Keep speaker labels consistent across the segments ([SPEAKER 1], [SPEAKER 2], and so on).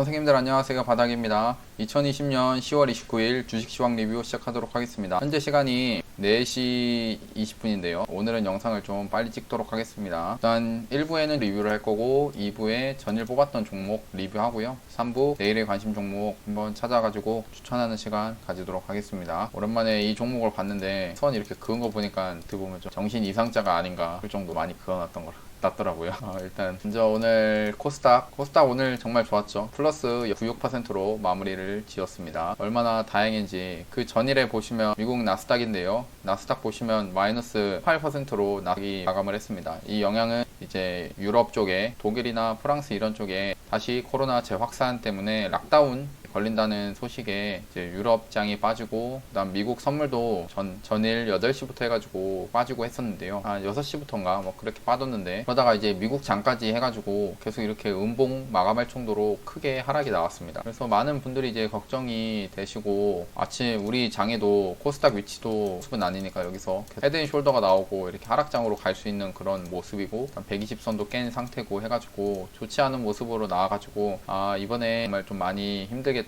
[SPEAKER 1] 선생님들 안녕하세요. 바닥입니다. 2020년 10월 29일 주식시황 리뷰 시작하도록 하겠습니다. 현재 시간이 4시 20분인데요. 오늘은 영상을 좀 빨리 찍도록 하겠습니다. 일단 1부에는 리뷰를 할 거고 2부에 전일 뽑았던 종목 리뷰하고요. 3부 내일의 관심 종목 한번 찾아가지고 추천하는 시간 가지도록 하겠습니다. 오랜만에 이 종목을 봤는데 선 이렇게 그은 거 보니까 보면 좀 정신 이상자가 아닌가 할 정도 많이 그어놨던 거라 났더라고요. 일단 먼저 오늘 코스닥 오늘 정말 좋았죠. 플러스 96%로 마무리를 지었습니다. 얼마나 다행인지. 그 전일에 보시면 미국 나스닥인데요. 나스닥 보시면 마이너스 8%로 나스닥이 마감을 했습니다. 이 영향은 이제 유럽 쪽에 독일이나 프랑스 이런 쪽에 다시 코로나 재확산 때문에 락다운 걸린다는 소식에 이제 유럽장이 빠지고, 그다음 미국 선물도 전일 8시부터 해가지고 빠지고 했었는데요. 한 6시부터인가 뭐 그렇게 빠졌는데, 그러다가 이제 미국 장까지 해가지고 계속 이렇게 음봉 마감할 정도로 크게 하락이 나왔습니다. 그래서 많은 분들이 이제 걱정이 되시고, 아침 우리 장에도 코스닥 위치도 수분 아니니까 여기서 헤드앤숄더가 나오고 이렇게 하락장으로 갈 수 있는 그런 모습이고, 120선도 깬 상태고 해가지고 좋지 않은 모습으로 나와가지고 이번에 정말 좀 많이 힘들겠다라는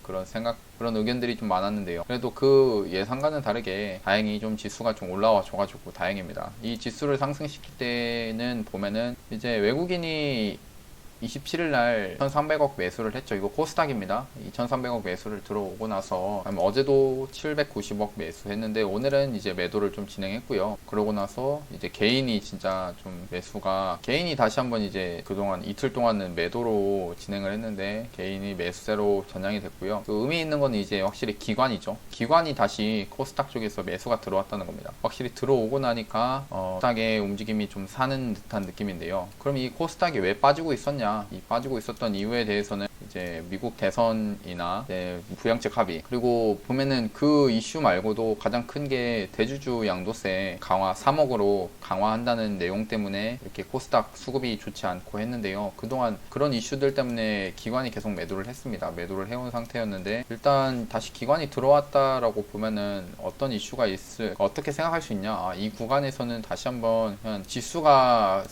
[SPEAKER 1] 그런 의견들이 좀 많았는데요. 그래도 그 예상과는 다르게 다행히 좀 지수가 좀 올라와 줘가지고 다행입니다. 이 지수를 상승시킬 때는 보면은 이제 외국인이 27일 날 1,300억 매수를 했죠. 이거 코스닥입니다. 2,300억 매수를 들어오고 나서 어제도 790억 매수했는데 오늘은 이제 매도를 좀 진행했고요. 그러고 나서 이제 개인이 진짜 좀 개인이 다시 한번 이제 그동안 이틀 동안은 매도로 진행을 했는데 개인이 매수세로 전향이 됐고요. 그 의미 있는 건 이제 확실히 기관이죠. 기관이 다시 코스닥 쪽에서 매수가 들어왔다는 겁니다. 확실히 들어오고 나니까 코스닥의 움직임이 좀 사는 듯한 느낌인데요. 그럼 이 코스닥이 왜 빠지고 있었냐? 이 빠지고 있었던 이유에 대해서는 이제 미국 대선이나 부양책 합의, 그리고 보면은 그 이슈 말고도 가장 큰 게 대주주 양도세 강화 3억으로 강화한다는 내용 때문에 이렇게 코스닥 수급이 좋지 않고 했는데요. 그동안 그런 이슈들 때문에 기관이 계속 매도를 했습니다. 매도를 해온 상태였는데 일단 다시 기관이 들어왔다라고 보면은 어떤 이슈가 어떻게 생각할 수 있냐? 이 구간에서는 다시 한번 그냥 지수가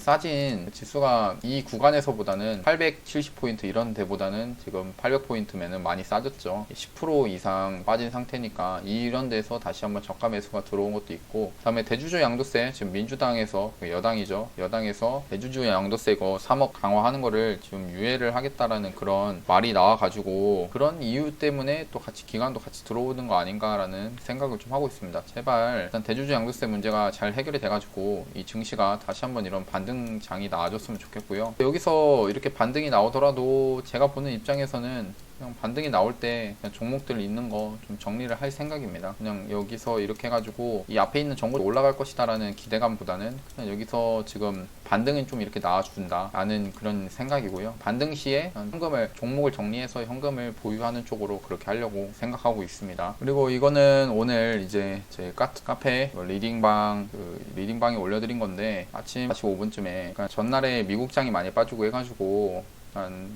[SPEAKER 1] 이 구간에서보다는 870포인트 이런 데보다는 지금 800포인트면은 많이 싸졌죠. 10% 이상 빠진 상태니까 이런 데서 다시 한번 저가 매수가 들어온 것도 있고, 그 다음에 대주주 양도세, 지금 민주당에서 여당에서 대주주 양도세 이거 3억 강화하는 거를 지금 유예를 하겠다라는 그런 말이 나와가지고 그런 이유 때문에 또 기관도 같이 들어오는 거 아닌가라는 생각을 좀 하고 있습니다. 제발 일단 대주주 양도세 문제가 잘 해결이 돼가지고 이 증시가 다시 한번 이런 반등장이 나와줬으면 좋겠고요. 여기서 이렇게 반등이 나오더라도 제가 보는 입장에서는 그냥 반등이 나올 때 그냥 종목들 있는 거 좀 정리를 할 생각입니다. 그냥 여기서 이렇게 해가지고 이 앞에 있는 정보도 올라갈 것이다 라는 기대감보다는 그냥 여기서 지금 반등은 좀 이렇게 나와준다 라는 그런 생각이고요. 반등 시에 종목을 정리해서 현금을 보유하는 쪽으로 그렇게 하려고 생각하고 있습니다. 그리고 이거는 오늘 이제 제 카페 리딩방에 올려드린 건데, 아침 45분쯤에 그러니까 전날에 미국장이 많이 빠지고 해가지고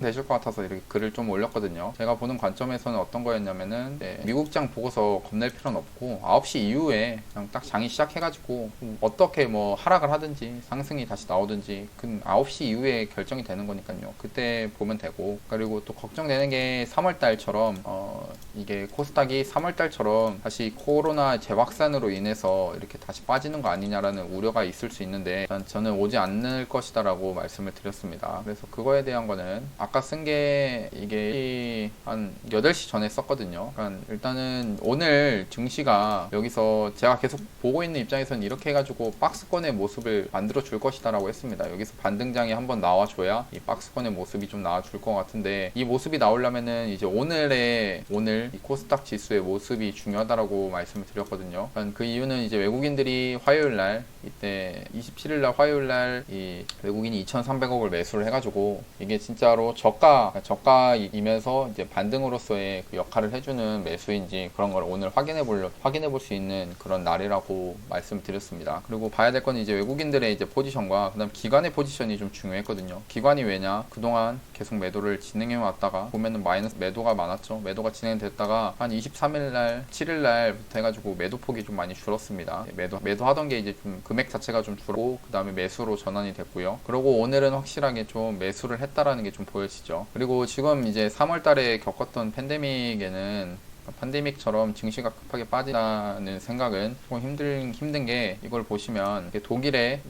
[SPEAKER 1] 되실 것 같아서 이렇게 글을 좀 올렸거든요. 제가 보는 관점에서는 어떤 거였냐면은 미국장 보고서 겁낼 필요는 없고 9시 이후에 그냥 딱 장이 시작해가지고 어떻게 뭐 하락을 하든지 상승이 다시 나오든지 그 9시 이후에 결정이 되는 거니까요. 그때 보면 되고, 그리고 또 걱정되는 게 3월달처럼 이게 코스닥이 3월달처럼 다시 코로나 재확산으로 인해서 이렇게 다시 빠지는 거 아니냐라는 우려가 있을 수 있는데 저는 오지 않을 것이다 라고 말씀을 드렸습니다. 그래서 그거에 대한 거는 아까 쓴 게 이게 한 8시 전에 썼거든요. 그러니까 일단은 오늘 증시가 여기서 제가 계속 보고 있는 입장에서는 이렇게 해가지고 박스권의 모습을 만들어 줄 것이다 라고 했습니다. 여기서 반등장이 한번 나와줘야 이 박스권의 모습이 좀 나와줄 것 같은데, 이 모습이 나오려면은 이제 오늘 이 코스닥 지수의 모습이 중요하다라고 말씀을 드렸거든요. 그러니까 그 이유는 이제 외국인들이 화요일날 이때 27일날 화요일날 이 외국인이 2,300억을 매수를 해가지고 이게 진짜로 저가이면서 이제 반등으로서의 그 역할을 해주는 매수인지 그런 걸 오늘 확인해 볼 수 있는 그런 날이라고 말씀드렸습니다. 그리고 봐야 될 건 이제 외국인들의 이제 포지션과 그다음 기관의 포지션이 좀 중요했거든요. 기관이 왜냐? 그동안 계속 매도를 진행해 왔다가 보면은 마이너스 매도가 많았죠. 매도가 진행됐다가 한 23일날 7일날부터 해가지고 매도폭이 좀 많이 줄었습니다. 매도하던 게 이제 좀 금액 자체가 좀 줄었고 그 다음에 매수로 전환이 됐고요. 그리고 오늘은 확실하게 좀 매수를 했다라는 상승하는 게 좀 보여지죠. 그리고 지금 이제 3월 달에 겪었던 팬데믹에는 팬데믹처럼 증시가 급하게 빠진다는 생각은 조금 힘든 게 이걸 보시면 독일의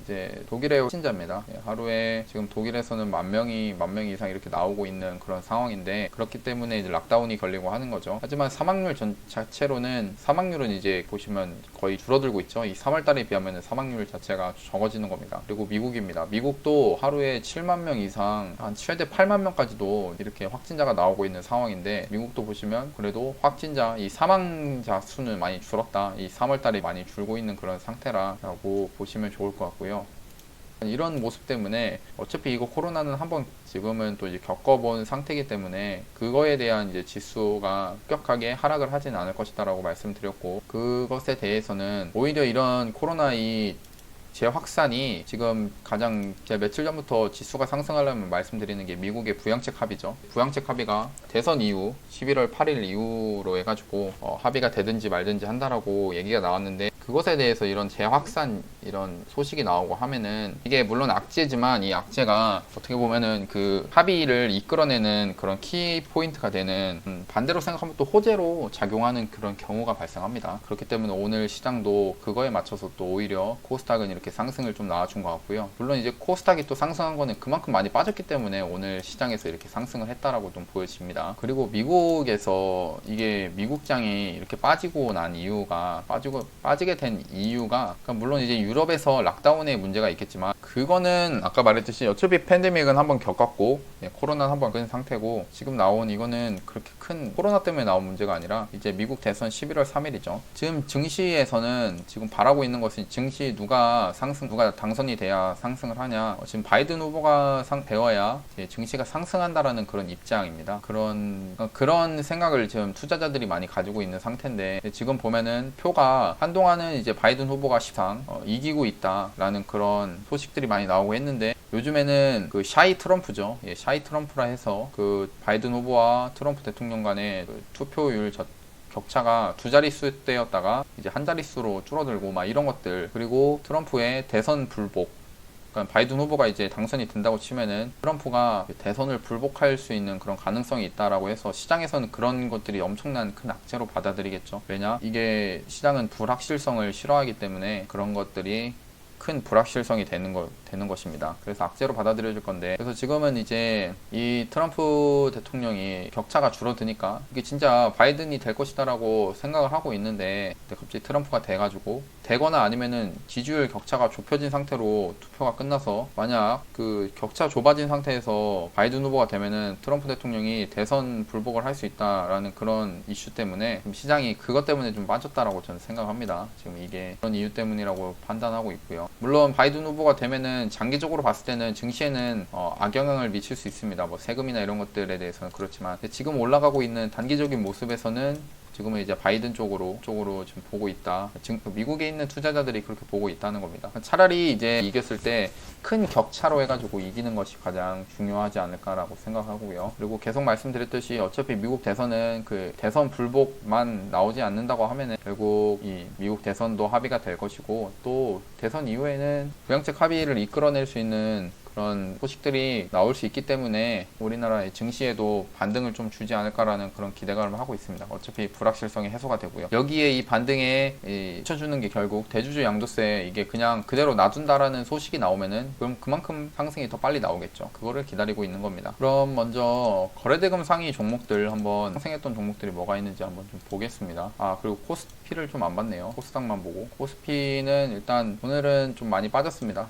[SPEAKER 1] 확진자입니다. 하루에 지금 독일에서는 만 명이 이상 이렇게 나오고 있는 그런 상황인데 그렇기 때문에 이제 락다운이 걸리고 하는 거죠. 하지만 사망률은 이제 보시면 거의 줄어들고 있죠. 이 3월 달에 비하면 사망률 자체가 적어지는 겁니다. 그리고 미국입니다. 미국도 하루에 7만 명 이상 한 최대 8만 명까지도 이렇게 확진자가 나오고 있는 상황인데 미국도 보시면 그래도 이 사망자 수는 많이 줄었다. 이 3월 달에 많이 줄고 있는 그런 상태라고 보시면 좋을 것 같고요. 이런 모습 때문에 어차피 이거 코로나는 한번 지금은 또 이제 겪어본 상태이기 때문에 그거에 대한 이제 지수가 급격하게 하락을 하진 않을 것이다라고 말씀드렸고 그것에 대해서는 오히려 이런 코로나 재확산이 지금 가장 제가 며칠 전부터 지수가 상승하려면 말씀드리는 게 미국의 부양책 합의죠. 부양책 합의가 대선 이후 11월 8일 이후로 해가지고 합의가 되든지 말든지 한다라고 얘기가 나왔는데 그것에 대해서 이런 재확산 이런 소식이 나오고 하면은 이게 물론 악재지만 이 악재가 어떻게 보면은 그 합의를 이끌어내는 그런 키 포인트가 되는 반대로 생각하면 또 호재로 작용하는 그런 경우가 발생합니다. 그렇기 때문에 오늘 시장도 그거에 맞춰서 또 오히려 코스닥은 이렇게 상승을 좀 나와준 것 같고요. 물론 이제 코스닥이 또 상승한 거는 그만큼 많이 빠졌기 때문에 오늘 시장에서 이렇게 상승을 했다라고 좀 보여집니다. 그리고 미국에서 이게 미국장이 이렇게 빠지고 난 이유가 빠지게 된 이유가 그러니까 물론 이제 유럽에서 락다운의 문제가 있겠지만 그거는 아까 말했듯이 어차피 팬데믹은 한번 겪었고 코로나는 한번 끝인 상태고 지금 나온 이거는 그렇게 큰 코로나 때문에 나온 문제가 아니라 이제 미국 대선 11월 3일이죠. 지금 증시에서는 지금 바라고 있는 것은 증시 누가 당선이 돼야 상승을 하냐. 지금 바이든 후보가 되어야 증시가 상승한다라는 그런 입장입니다. 그런 생각을 지금 투자자들이 많이 가지고 있는 상태인데 지금 보면은 표가 한동안은 이제 바이든 후보가 이기고 있다라는 그런 소식들이 많이 나오고 했는데 요즘에는 그 샤이 트럼프죠. 샤이 트럼프라 해서 그 바이든 후보와 트럼프 대통령 간의 그 투표율 격차가 두 자릿수대였다가 이제 한 자릿수로 줄어들고 막 이런 것들 그리고 트럼프의 대선 불복 그러니까 바이든 후보가 이제 당선이 된다고 치면은 트럼프가 대선을 불복할 수 있는 그런 가능성이 있다라고 해서 시장에서는 그런 것들이 엄청난 큰 악재로 받아들이겠죠. 왜냐? 이게 시장은 불확실성을 싫어하기 때문에 그런 것들이 큰 불확실성이 되는 것입니다. 그래서 악재로 받아들여질 건데 그래서 지금은 이제 이 트럼프 대통령이 격차가 줄어드니까 이게 진짜 바이든이 될 것이다라고 생각을 하고 있는데 갑자기 트럼프가 돼가지고 되거나 아니면은 지지율 격차가 좁혀진 상태로 투표가 끝나서 만약 그 격차 좁아진 상태에서 바이든 후보가 되면은 트럼프 대통령이 대선 불복을 할 수 있다라는 그런 이슈 때문에 시장이 그것 때문에 좀 빠졌다라고 저는 생각합니다. 지금 이게 그런 이유 때문이라고 판단하고 있고요. 물론 바이든 후보가 되면은 장기적으로 봤을 때는 증시에는 악영향을 미칠 수 있습니다. 뭐 세금이나 이런 것들에 대해서는 그렇지만 지금 올라가고 있는 단기적인 모습에서는 지금은 이제 바이든 쪽으로 지금 보고 있다. 지금 미국에 있는 투자자들이 그렇게 보고 있다는 겁니다. 차라리 이제 이겼을 때 큰 격차로 해가지고 이기는 것이 가장 중요하지 않을까라고 생각하고요. 그리고 계속 말씀드렸듯이 어차피 미국 대선은 그 대선 불복만 나오지 않는다고 하면은 결국 이 미국 대선도 합의가 될 것이고 또 대선 이후에는 부양책 합의를 이끌어낼 수 있는 그런 소식들이 나올 수 있기 때문에 우리나라의 증시에도 반등을 좀 주지 않을까라는 그런 기대감을 하고 있습니다. 어차피 불확실성이 해소가 되고요. 여기에 이 반등에 붙여주는 게 결국 대주주 양도세 이게 그냥 그대로 놔둔다라는 소식이 나오면은 그럼 그만큼 상승이 더 빨리 나오겠죠. 그거를 기다리고 있는 겁니다. 그럼 먼저 거래대금 상위 종목들 한번 상승했던 종목들이 뭐가 있는지 한번 좀 보겠습니다. 그리고 코스피를 좀 안 봤네요. 코스닥만 보고 코스피는 일단 오늘은 좀 많이 빠졌습니다.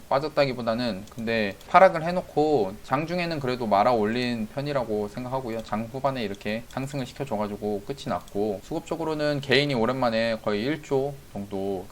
[SPEAKER 1] 빠졌다기보다는 근데 하락을 해놓고 장중에는 그래도 말아 올린 편이라고 생각하고요. 장 후반에 이렇게 상승을 시켜줘가지고 끝이 났고 수급적으로는 개인이 오랜만에 거의 1조 정도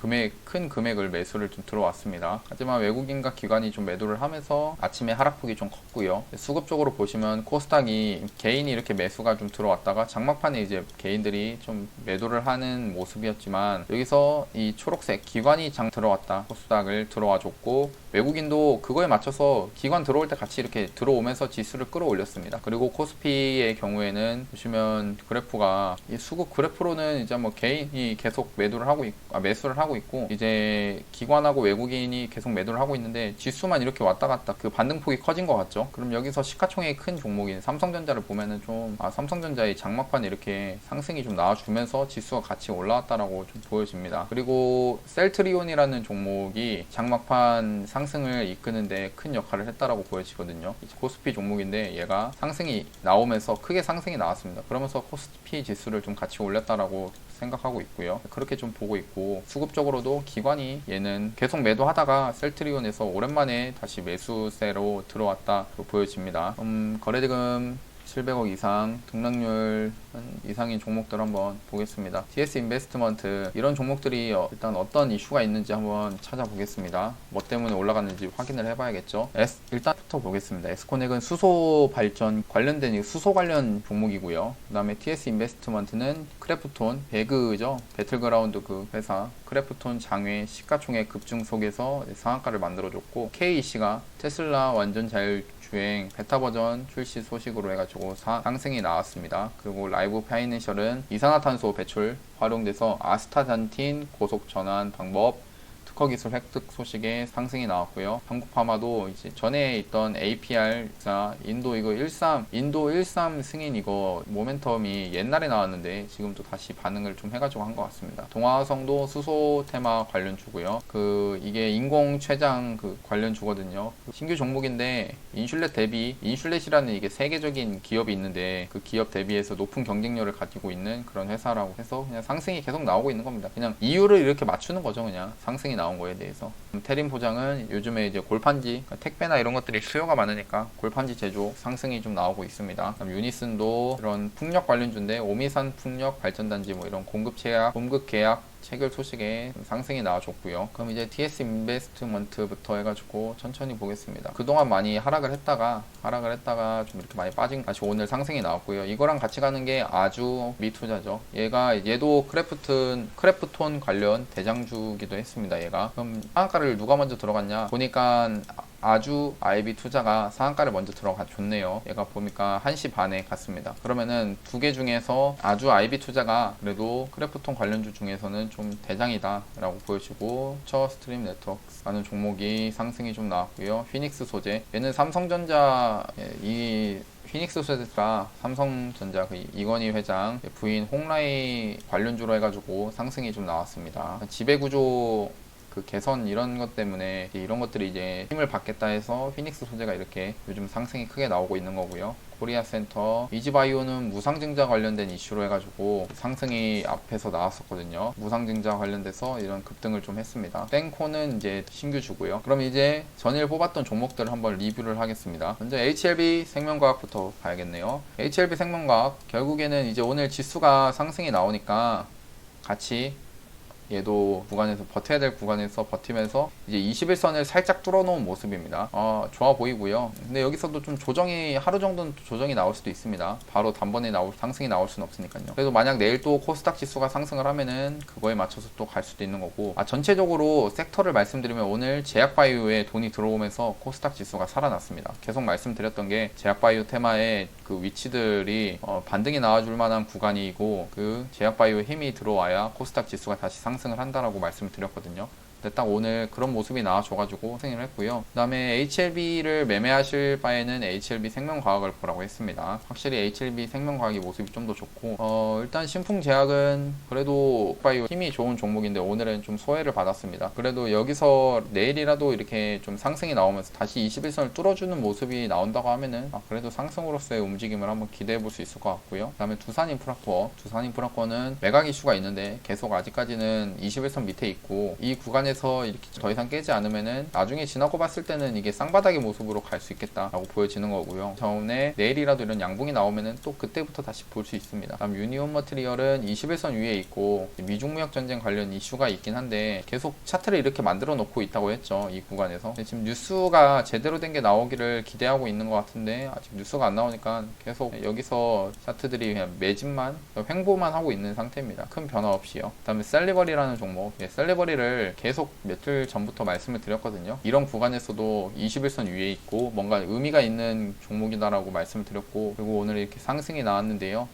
[SPEAKER 1] 큰 금액을 매수를 좀 들어왔습니다. 하지만 외국인과 기관이 좀 매도를 하면서 아침에 하락폭이 좀 컸고요. 수급적으로 보시면 코스닥이 개인이 이렇게 매수가 좀 들어왔다가 장막판에 이제 개인들이 좀 매도를 하는 모습이었지만 여기서 이 초록색 기관이 장 들어왔다 코스닥을 들어와 줬고 외국인도 그거에 맞춰서 기관 들어올 때 같이 이렇게 들어오면서 지수를 끌어올렸습니다. 그리고 코스피의 경우에는 보시면 그래프가 이 수급 그래프로는 이제 뭐 개인이 계속 매수를 하고 있고 이제 기관하고 외국인이 계속 매도를 하고 있는데 지수만 이렇게 왔다 갔다 그 반등폭이 커진 것 같죠. 그럼 여기서 시가총액이 큰 종목인 삼성전자를 보면은 좀 삼성전자의 장막판에 이렇게 상승이 좀 나와주면서 지수가 같이 올라왔다라고 좀 보여집니다. 그리고 셀트리온이라는 종목이 장막판 상승을 이끄는데 큰 역할을 했다라고 보여지거든요. 코스피 종목인데 얘가 상승이 나오면서 크게 상승이 나왔습니다. 그러면서 코스피 지수를 좀 같이 올렸다라고 생각하고 있고요. 그렇게 좀 보고 있고 수급적으로도 기관이 얘는 계속 매도하다가 셀트리온에서 오랜만에 다시 매수세로 들어왔다 보여집니다. 거래대금 700억 이상, 등락률 이상인 종목들 한번 보겠습니다. TS 인베스트먼트 이런 종목들이 일단 어떤 이슈가 있는지 한번 찾아보겠습니다. 뭐 때문에 올라갔는지 확인을 해봐야겠죠. 일단부터 보겠습니다. 에스코넥은 수소 발전 관련된 수소 관련 종목이고요. 그 다음에 TS 인베스트먼트는 크래프톤 배그죠. 배틀그라운드 그 회사 크래프톤 장외 시가총액 급증 속에서 상한가를 만들어줬고 KEC가 테슬라 완전 자율주행 베타 버전 출시 소식으로 해가지고 상승이 나왔습니다. 그리고 라이브 파이낸셜은 이산화탄소 배출 활용돼서 아스타잔틴 고속 전환 방법 특허 기술 획득 소식에 상승이 나왔고요. 한국파마도 이제 전에 있던 APR사 인도 13 승인 이거 모멘텀이 옛날에 나왔는데 지금 또 다시 반응을 좀 해가지고 한 것 같습니다. 동화성도 수소 테마 관련주고요. 이게 인공 췌장 관련 주거든요. 신규 종목인데 인슐렛이라는 이게 세계적인 기업이 있는데 그 기업 대비해서 높은 경쟁력을 가지고 있는 그런 회사라고 해서 그냥 상승이 계속 나오고 있는 겁니다. 그냥 이유를 이렇게 맞추는 거죠. 그냥 상승이 나온 거에 대해서. 테린 포장은 요즘에 이제 골판지 택배나 이런 것들이 수요가 많으니까 골판지 제조 상승이 좀 나오고 있습니다. 유니슨도 이런 풍력 관련주인데 오미산 풍력 발전단지 뭐 이런 공급 계약 체결 소식에 상승이 나와줬고요. 그럼 이제 TS 인베스트먼트부터 해가지고 천천히 보겠습니다. 그동안 많이 하락을 했다가 좀 이렇게 많이 빠진 다시 오늘 상승이 나왔고요. 이거랑 같이 가는 게 아주 미투자죠. 얘도 크래프톤 관련 대장주기도 했습니다. 얘가 그럼 상한가를 누가 먼저 들어갔냐 보니까 아주 IB 투자가 상한가를 먼저 들어갔네요. 얘가 보니까 1시 반에 갔습니다. 그러면은 두 개 중에서 아주 IB 투자가 그래도 크래프톤 관련주 중에서는 좀 대장이다 라고 보여지고 스트림 네트워크라는 종목이 상승이 좀 나왔고요. 휘닉스 소재 얘는 삼성전자 휘닉스 소재가 삼성전자 이건희 회장 부인 홍라이 관련주로 해가지고 상승이 좀 나왔습니다. 지배구조 개선 이런 것 때문에 이런 것들이 이제 힘을 받겠다 해서 휘닉스 소재가 이렇게 요즘 상승이 크게 나오고 있는 거고요. 코리아 센터, 이지바이오는 무상증자 관련된 이슈로 해가지고 상승이 앞에서 나왔었거든요. 무상증자 관련돼서 이런 급등을 좀 했습니다. 땡코는 이제 신규주고요. 그럼 이제 전일 뽑았던 종목들을 한번 리뷰를 하겠습니다. 먼저 HLB 생명과학부터 봐야겠네요. HLB 생명과학 결국에는 이제 오늘 지수가 상승이 나오니까 같이 얘도 구간에서 버텨야 될 구간에서 버티면서 이제 21선을 살짝 뚫어놓은 모습입니다. 좋아 보이고요. 근데 여기서도 좀 하루 정도는 조정이 나올 수도 있습니다. 바로 단번에 상승이 나올 수는 없으니까요. 그래도 만약 내일 또 코스닥 지수가 상승을 하면은 그거에 맞춰서 또 갈 수도 있는 거고. 전체적으로 섹터를 말씀드리면 오늘 제약바이오에 돈이 들어오면서 코스닥 지수가 살아났습니다. 계속 말씀드렸던 게 제약바이오 테마의 그 위치들이 반등이 나와줄 만한 구간이고 그 제약바이오 힘이 들어와야 코스닥 지수가 다시 상승을 한다라고 말씀을 드렸거든요. 근데 딱 오늘 그런 모습이 나와줘가지고 승인을 했고요. 그 다음에 HLB를 매매하실 바에는 HLB 생명과학을 보라고 했습니다. 확실히 HLB 생명과학이 모습이 좀 더 좋고 일단 신풍제약은 그래도 바이오 힘이 좋은 종목인데 오늘은 좀 소외를 받았습니다. 그래도 여기서 내일이라도 이렇게 좀 상승이 나오면서 다시 21선을 뚫어주는 모습이 나온다고 하면은 그래도 상승으로서의 움직임을 한번 기대해 볼 수 있을 것 같고요. 그 다음에 두산인프라코어는 매각 이슈가 있는데 계속 아직까지는 21선 밑에 있고 이 구간에서 이렇게 더 이상 깨지 않으면은 나중에 지나고 봤을 때는 이게 쌍바닥의 모습으로 갈 수 있겠다라고 보여지는 거고요. 전에 내일이라도 이런 양봉이 나오면은 또 그때부터 다시 볼 수 있습니다. 다음 유니온 머티리얼은 21선 위에 있고 미중 무역 전쟁 관련 이슈가 있긴 한데 계속 차트를 이렇게 만들어 놓고 있다고 했죠. 이 구간에서. 지금 뉴스가 제대로 된 게 나오기를 기대하고 있는 것 같은데 아직 뉴스가 안 나오니까 계속 여기서 차트들이 그냥 매집만 횡보만 하고 있는 상태입니다. 큰 변화 없이요. 그 다음에 셀리버리라는 종목 셀리버리를 계속 계속 며칠 전부터 말씀을 드렸거든요. 이런 구간에서도 21선 위에 있고 뭔가 의미가 있는 종목이다라고 말씀을 드렸고, 그리고 오늘 이렇게 상승이 나왔는데요.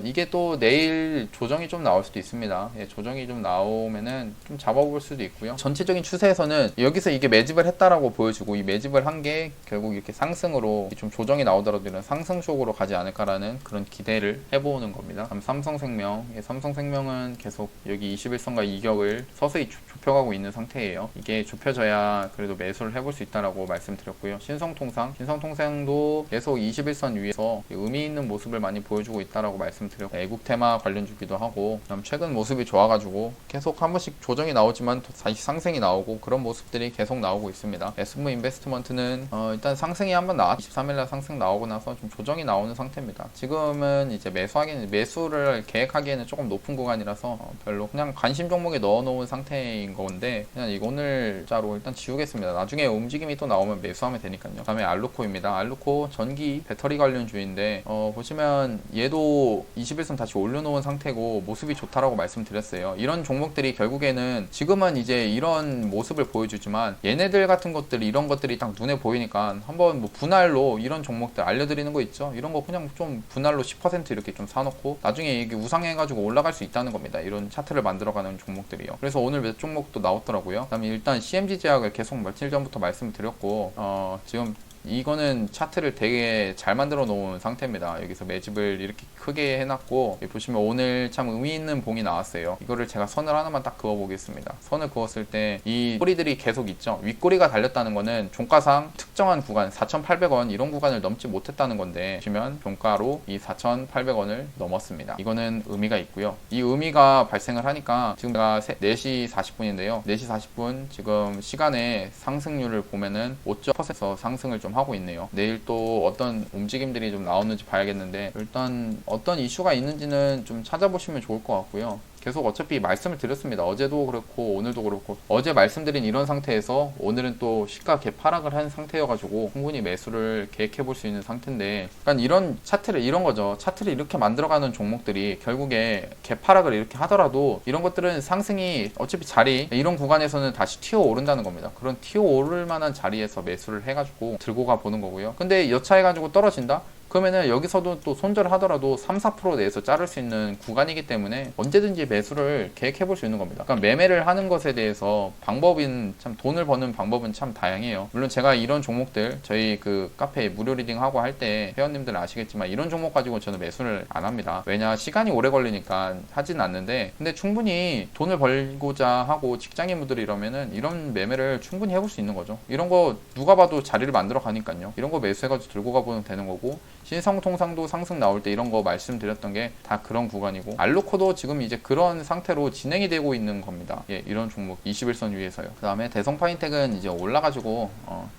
[SPEAKER 1] 이게 또 내일 조정이 좀 나올 수도 있습니다. 예, 조정이 좀 나오면은 좀 잡아볼 수도 있고요. 전체적인 추세에서는 여기서 이게 매집을 했다라고 보여지고, 이 매집을 한 게 결국 이렇게 상승으로 좀 조정이 나오더라도 이런 상승 쪽으로 가지 않을까라는 그런 기대를 해보는 겁니다. 다음 삼성생명. 예, 삼성생명은 계속 여기 21선과 이격을 서서히 좁혀가고 있는 상태예요. 이게 좁혀져야 그래도 매수를 해볼 수 있다라고 말씀드렸고요. 신성통상도 계속 21선 위에서 의미 있는 모습을 많이 보여주고 있다라고 말씀드렸고, 애국테마 관련주기도 하고, 그다음 최근 모습이 좋아가지고 계속 한 번씩 조정이 나오지만 다시 상승이 나오고, 그런 모습들이 계속 나오고 있습니다. SV 인베스트먼트는 일단 상승이 한번 23일날 상승 나오고 나서 좀 조정이 나오는 상태입니다. 지금은 이제 매수를 계획하기에는 조금 높은 구간이라서 별로 그냥 관심 종목에 넣어놓은 상태인 건데, 그냥 이거 오늘자로 일단 지우겠습니다. 나중에 움직임이 또 나오면 매수하면 되니까요. 그 다음에 알루코입니다. 알루코 전기 배터리 관련주인데, 보시면 얘도 21선 다시 올려놓은 상태고 모습이 좋다라고 말씀드렸어요. 이런 종목들이 결국에는 지금은 이제 이런 모습을 보여주지만, 얘네들 같은 것들, 이런 것들이 딱 눈에 보이니까 한번 뭐 분할로 이런 종목들 알려드리는 거 있죠. 이런 거 그냥 좀 분할로 10% 이렇게 좀 사놓고 나중에 이게 우상해가지고 올라갈 수 있다는 겁니다. 이런 차트를 만들어가는 종목들이요. 그래서 오늘 몇 종목도 나왔더라고요. 그다음에 일단 CMG 제약을 계속 며칠 전부터 말씀드렸고, 지금 이거는 차트를 되게 잘 만들어 놓은 상태입니다. 여기서 매집을 이렇게 크게 해놨고, 보시면 오늘 참 의미 있는 봉이 나왔어요. 이거를 제가 선을 하나만 딱 그어 보겠습니다. 선을 그었을 때 이 꼬리들이 계속 있죠. 윗꼬리가 달렸다는 거는 종가상 특정한 구간 4,800원 이런 구간을 넘지 못했다는 건데, 보시면 종가로 이 4,800원을 넘었습니다. 이거는 의미가 있고요. 이 의미가 발생을 하니까 지금 제가 4시 40분인데요 4시 40분 지금 시간에 상승률을 보면은 5.% 상승을 좀 하고 있네요. 내일 또 어떤 움직임들이 좀 나오는지 봐야겠는데, 일단 어떤 이슈가 있는지는 좀 찾아보시면 좋을 것 같고요. 계속 어차피 말씀을 드렸습니다. 어제도 그렇고 오늘도 그렇고, 어제 말씀드린 이런 상태에서 오늘은 또 시가 개파락을 한 상태여가지고 충분히 매수를 계획해 볼 수 있는 상태인데, 그러니까 이런 차트를, 이런 거죠. 차트를 이렇게 만들어가는 종목들이 결국에 개파락을 이렇게 하더라도 이런 것들은 상승이 어차피 이런 구간에서는 다시 튀어 오른다는 겁니다. 그런 튀어 오를 만한 자리에서 매수를 해가지고 들고 가 보는 거고요. 근데 여차해가지고 떨어진다? 그러면은 여기서도 또 손절을 하더라도 3, 4% 내에서 자를 수 있는 구간이기 때문에 언제든지 매수를 계획해 볼 수 있는 겁니다. 그러니까 매매를 하는 것에 대해서 돈을 버는 방법은 참 다양해요. 물론 제가 이런 종목들, 저희 그 카페 무료 리딩 하고 할 때 회원님들은 아시겠지만, 이런 종목 가지고 저는 매수를 안 합니다. 왜냐, 시간이 오래 걸리니까 하진 않는데, 근데 충분히 돈을 벌고자 하고 직장인분들이 이러면은 이런 매매를 충분히 해볼 수 있는 거죠. 이런 거 누가 봐도 자리를 만들어 가니까요. 이런 거 매수해가지고 들고 가보면 되는 거고, 신성통상도 상승 나올 때 이런 거 말씀드렸던 게 다 그런 구간이고, 알루코도 지금 이제 그런 상태로 진행이 되고 있는 겁니다. 예, 이런 종목 21선 위에서요. 그 다음에 대성파인텍은 이제 올라가지고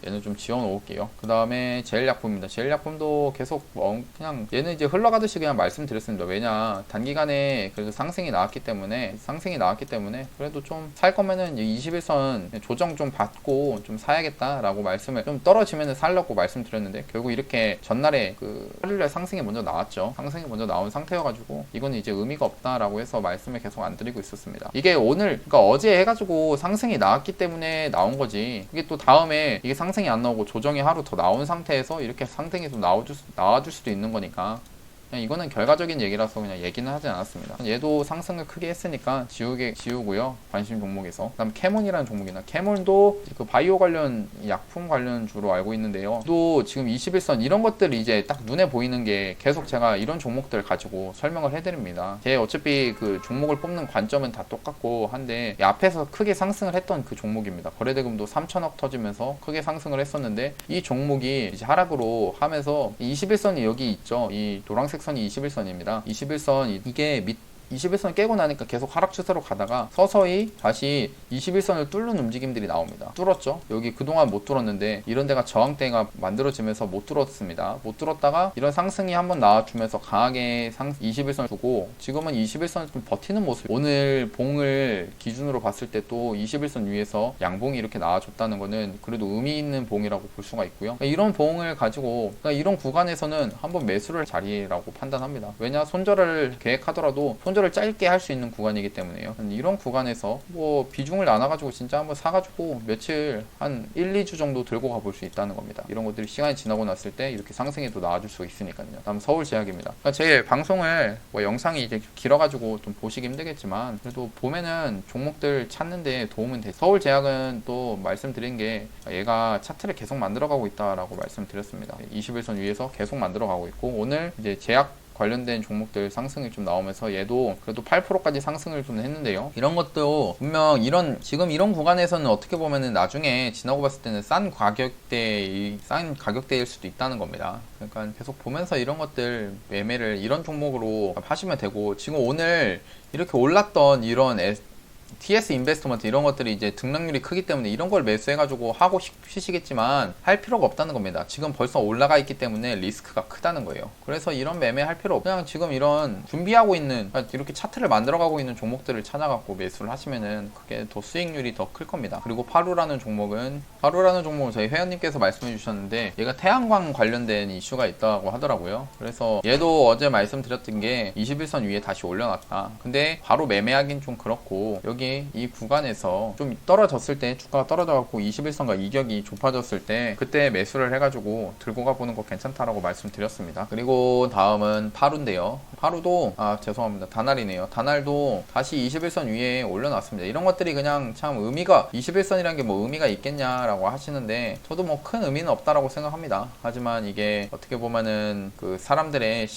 [SPEAKER 1] 얘는 좀 지워 놓을게요. 그 다음에 제일약품입니다. 제일약품도 계속 그냥 얘는 이제 흘러가듯이 그냥 말씀드렸습니다. 왜냐, 단기간에 그래도 상승이 나왔기 때문에 그래도 좀 살 거면은 21선 조정 좀 받고 좀 사야겠다라고 말씀을, 좀 떨어지면은 살려고 말씀드렸는데, 결국 이렇게 전날에 그 8일날 상승이 먼저 나왔죠. 상승이 먼저 나온 상태여가지고 이거는 이제 의미가 없다라고 해서 말씀을 계속 안 드리고 있었습니다. 이게 오늘, 그러니까 어제 해가지고 상승이 나왔기 때문에 나온 거지, 이게 또 다음에 이게 상승이 안 나오고 조정이 하루 더 나온 상태에서 이렇게 상승이 좀 나와줄 수도 있는 거니까, 그냥 이거는 결과적인 얘기라서 그냥 얘기는 하지 않았습니다. 얘도 상승을 크게 했으니까 지우고요. 관심 종목에서. 그 다음 캐몬이라는 종목이나, 캐몬도 그 바이오 관련 약품 관련 주로 알고 있는데요. 또 지금 21선 이런 것들이 이제 딱 눈에 보이는 게, 계속 제가 이런 종목들 가지고 설명을 해드립니다. 제 어차피 그 종목을 뽑는 관점은 다 똑같고 한데, 앞에서 크게 상승을 했던 그 종목입니다. 거래대금도 3천억 터지면서 크게 상승을 했었는데, 이 종목이 이제 하락으로 하면서 21선이 여기 있죠. 이 노란색 선이 21선입니다. 21선 이게 21선 깨고 나니까 계속 하락 추세로 가다가 서서히 다시 21선을 뚫는 움직임들이 나옵니다. 뚫었죠. 여기 그동안 못 뚫었는데 이런 데가 저항대가 만들어지면서 못 뚫었습니다. 못 뚫었다가 이런 상승이 한번 나와주면서 강하게 21선 주고, 지금은 21선을 좀 버티는 모습. 오늘 봉을 기준으로 봤을 때 또 21선 위에서 양봉이 이렇게 나와줬다는 거는 그래도 의미 있는 봉이라고 볼 수가 있고요. 그러니까 이런 봉을 가지고, 그러니까 이런 구간에서는 한번 매수를 자리라고 판단합니다. 왜냐, 손절을 계획하더라도 손절을 짧게 할 수 있는 구간이기 때문에요. 이런 구간에서 뭐 비중을 나눠가지고 진짜 한번 사가지고 며칠 한 1, 2주 정도 들고 가볼 수 있다는 겁니다. 이런 것들이 시간이 지나고 났을 때 이렇게 상승이 더 나아질 수 있으니까요. 다음 서울제약입니다. 그러니까 제 방송을 뭐 영상이 이제 길어가지고 좀 보시기 힘들겠지만 그래도 보면은 종목들 찾는데 도움은 돼. 서울제약은 또 말씀드린 게 얘가 차트를 계속 만들어가고 있다라고 말씀드렸습니다. 21선 위에서 계속 만들어가고 있고 오늘 이제 제약 관련된 종목들 상승이 좀 나오면서 얘도 그래도 8%까지 상승을 좀 했는데요. 이런 것도 분명 지금 이런 구간에서는 어떻게 보면은 나중에 지나고 봤을 때는 싼 가격대일 수도 있다는 겁니다. 그러니까 계속 보면서 이런 것들 매매를 이런 종목으로 하시면 되고 지금 오늘 이렇게 올랐던 이런 TS 인베스트먼트 이런 것들이 이제 등락률이 크기 때문에 이런 걸 매수해가지고 하고 싶으시겠지만 할 필요가 없다는 겁니다. 지금 벌써 올라가 있기 때문에 리스크가 크다는 거예요. 그래서 이런 매매 할 필요 없고 그냥 지금 이런 준비하고 있는 이렇게 차트를 만들어가고 있는 종목들을 찾아갖고 매수를 하시면은 그게 더 수익률이 더 클 겁니다. 그리고 파루라는 종목은 저희 회원님께서 말씀해 주셨는데 얘가 태양광 관련된 이슈가 있다고 하더라고요. 그래서 얘도 어제 말씀드렸던 게 21선 위에 다시 올려놨다. 근데 바로 매매하긴 좀 그렇고 여기 이 구간에서 좀 떨어졌을 때 주가가 떨어져갖고 21선과 이격이 좁아졌을 때 그때 매수를 해가지고 들고 가보는 거 괜찮다라고 말씀드렸습니다. 그리고 다음은 파루인데요. 파루도 죄송합니다. 다날이네요. 다날도 다시 21선 위에 올려놨습니다. 이런 것들이 그냥 참 21선이라는 게 뭐 의미가 있겠냐라고 하시는데 저도 뭐 큰 의미는 없다라고 생각합니다. 하지만 이게 어떻게 보면은 그 사람들의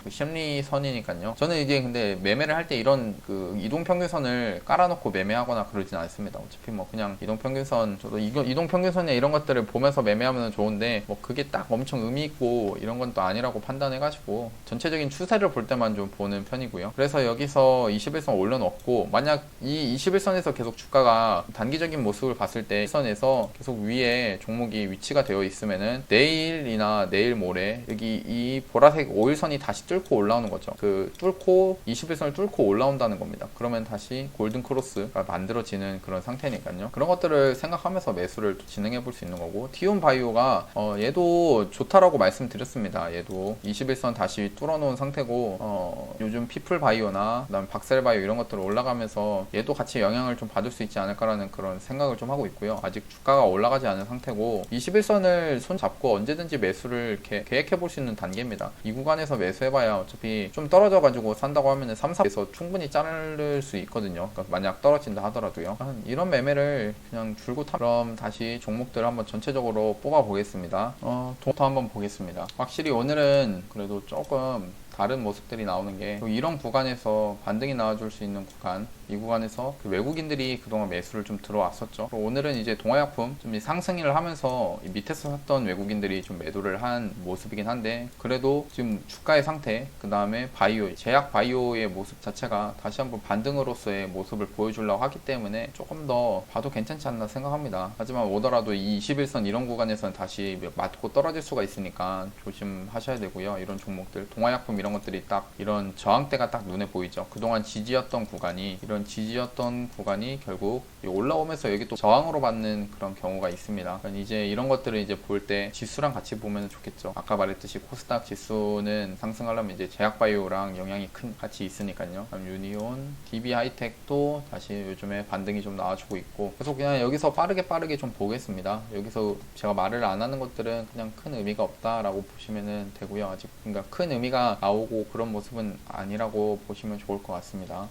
[SPEAKER 1] 심리선이니까요. 저는 이제 근데 매매를 할 때 이런 그 이동평균선을 깔아놓고 매매하거나 그러진 않습니다. 어차피 뭐 그냥 이동평균선 저도 이동평균선이나 이런 것들을 보면서 매매하면 좋은데 뭐 그게 딱 엄청 의미 있고 이런 건 또 아니라고 판단해가지고 전체적인 추세를 볼 때만 좀 보는 편이고요. 그래서 여기서 21선 올려놓고 만약 이 21선에서 계속 주가가 단기적인 모습을 봤을 때 1선에서 계속 위에 종목이 위치가 되어 있으면은 내일이나 내일 모레 여기 이 보라색 5일선이 다시 뚫고 올라오는 거죠. 그 21선을 뚫고 올라온다는 겁니다. 그러면 다시 골든 크로스가 만들어지는 그런 상태니까요. 그런 것들을 생각하면서 매수를 진행해 볼 수 있는 거고 티움 바이오가 얘도 좋다라고 말씀드렸습니다. 얘도 21선 다시 뚫어놓은 상태고 요즘 피플 바이오나 그다음 박셀 바이오 이런 것들 올라가면서 얘도 같이 영향을 좀 받을 수 있지 않을까라는 그런 생각을 좀 하고 있고요. 아직 주가가 올라가지 않은 상태고 21선을 손 잡고 언제든지 매수를 이렇게 계획해 볼 수 있는 단계입니다. 이 구간에서 매수해봐야 어차피 좀 떨어져 가지고 산다고 하면은 3, 4에서 충분히 자를 수 있거든요. 그러니까 만약 떨어진다 하더라도요. 이런 매매를 그냥 줄고 그럼 다시 종목들 한번 전체적으로 뽑아 보겠습니다. 돈부터 한번 보겠습니다. 확실히 오늘은 그래도 조금 다른 모습들이 나오는 게 이런 구간에서 반등이 나와줄 수 있는 구간 이 구간에서 그 외국인들이 그동안 매수를 좀 들어왔었죠. 오늘은 이제 동화약품 좀 상승을 하면서 밑에서 샀던 외국인들이 좀 매도를 한 모습이긴 한데 그래도 지금 주가의 상태 그 다음에 바이오 제약 바이오의 모습 자체가 다시 한번 반등으로서의 모습을 보여주려고 하기 때문에 조금 더 봐도 괜찮지 않나 생각합니다. 하지만 오더라도 이 21선 이런 구간에서는 다시 맞고 떨어질 수가 있으니까 조심하셔야 되고요. 이런 종목들 동화약품 이런 것들이 딱 이런 저항대가 딱 눈에 보이죠. 그동안 지지였던 구간이 이런 지지였던 구간이 결국 올라오면서 여기 또 저항으로 받는 그런 경우가 있습니다. 그러니까 이제 이런 것들을 이제 볼 때 지수랑 같이 보면 좋겠죠. 아까 말했듯이 코스닥 지수는 상승하려면 이제 제약바이오랑 영향이 같이 있으니까요. 그럼 유니온, DB 하이텍도 다시 요즘에 반등이 좀 나와주고 있고 그래서 그냥 여기서 빠르게 좀 보겠습니다. 여기서 제가 말을 안 하는 것들은 그냥 큰 의미가 없다라고 보시면 되고요. 아직 그러니까 큰 의미가 나오고 그런 모습은 아니라고 보시면 좋을 것 같습니다.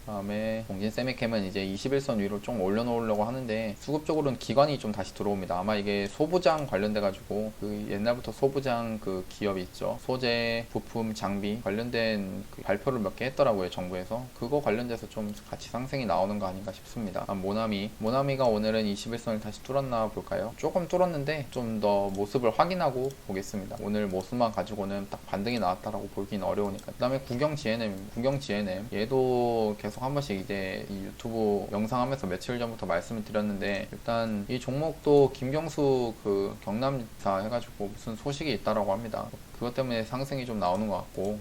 [SPEAKER 1] 다음에 공진 세미캠은 이제 21선 위로 좀 올려놓으려고 하는데 수급적으로는 기관이 좀 다시 들어옵니다. 아마 이게 소부장 관련돼 가지고 그 옛날부터 소부장 그 기업이 있죠. 소재, 부품, 장비 관련된 그 발표를 몇 개 했더라고요. 정부에서. 그거 관련돼서 좀 같이 상승이 나오는 거 아닌가 싶습니다. 모나미가 오늘은 21선을 다시 뚫었나 볼까요? 조금 뚫었는데 좀 더 모습을 확인하고 보겠습니다. 오늘 모습만 가지고는 딱 반등이 나왔다라고 보긴 어려우니까. 그 다음에 구경 GNM 얘도 계속 한 번씩 이제 이 유튜브 영상 하면서 며칠 전부터 말씀을 드렸는데 일단 이 종목도 김경수 그 경남지사 해가지고 무슨 소식이 있다라고 합니다. 그것 때문에 상승이 좀 나오는 것 같고